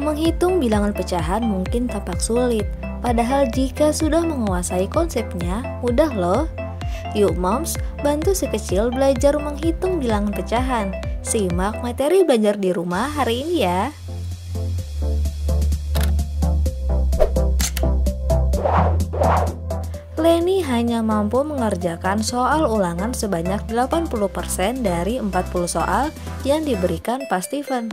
Menghitung bilangan pecahan mungkin tampak sulit, padahal jika sudah menguasai konsepnya, mudah loh. Yuk moms, bantu si kecil belajar menghitung bilangan pecahan. Simak materi belajar di rumah hari ini ya. Leni hanya mampu mengerjakan soal ulangan sebanyak 80% dari 40 soal yang diberikan Pak Steven.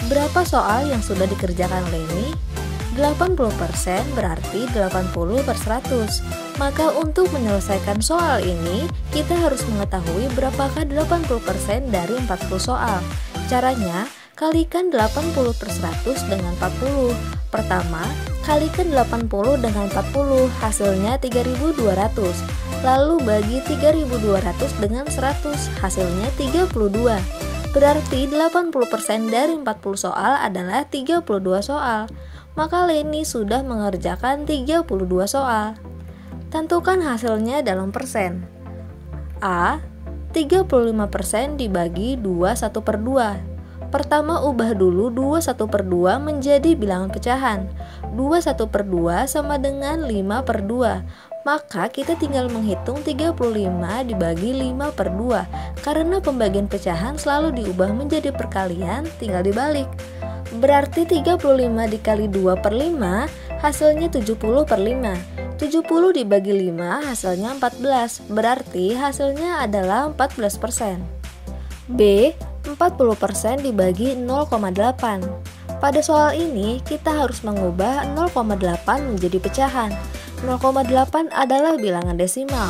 Berapa soal yang sudah dikerjakan Leni? 80% berarti 80/100. Maka untuk menyelesaikan soal ini, kita harus mengetahui berapakah 80% dari 40 soal. Caranya, kalikan 80/100 dengan 40. Pertama, kalikan 80 dengan 40, hasilnya 3200. Lalu bagi 3200 dengan 100, hasilnya 32. Berarti 80% dari 40 soal adalah 32 soal. Maka Leni sudah mengerjakan 32 soal. Tentukan hasilnya dalam persen. A. 35% dibagi 21/2. Pertama ubah dulu 21/2 menjadi bilangan pecahan. 21/2 sama dengan 5/2. Maka kita tinggal menghitung 35 dibagi 5/2. Karena pembagian pecahan selalu diubah menjadi perkalian, tinggal dibalik. Berarti 35 dikali 2/5 hasilnya 70/5. 70 dibagi 5 hasilnya 14. Berarti hasilnya adalah 14%. B. 40% dibagi 0,8. Pada soal ini kita harus mengubah 0,8 menjadi pecahan. 0,8 adalah bilangan desimal.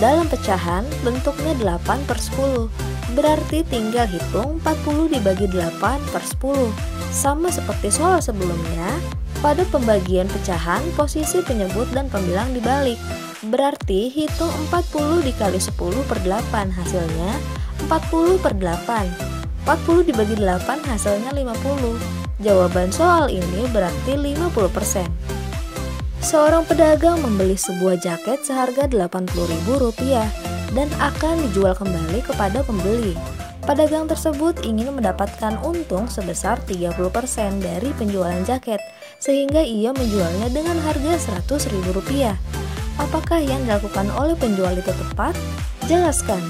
Dalam pecahan bentuknya 8/10. Berarti tinggal hitung 40 dibagi 8/10. Sama seperti soal sebelumnya, pada pembagian pecahan posisi penyebut dan pembilang dibalik. Berarti hitung 40 dikali 10/8 hasilnya 40/8. 40 dibagi 8 hasilnya 50. Jawaban soal ini berarti 50%. Seorang pedagang membeli sebuah jaket seharga Rp80.000 dan akan dijual kembali kepada pembeli. Pedagang tersebut ingin mendapatkan untung sebesar 30% dari penjualan jaket, sehingga ia menjualnya dengan harga Rp100.000. Apakah yang dilakukan oleh penjual itu tepat? Jelaskan.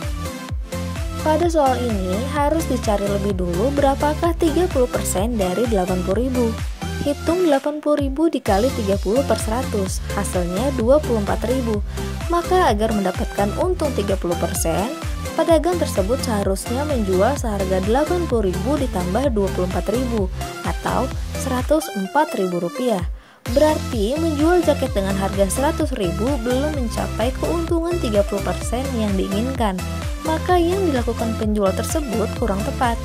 Pada soal ini harus dicari lebih dulu berapakah 30% dari 80.000. Hitung 80.000 dikali 30/100, hasilnya 24.000. Maka agar mendapatkan untung 30%, pedagang tersebut seharusnya menjual seharga 80.000 ditambah 24.000 atau Rp104.000. Berarti menjual jaket dengan harga 100.000 belum mencapai keuntungan 30% yang diinginkan. Maka yang dilakukan penjual tersebut kurang tepat.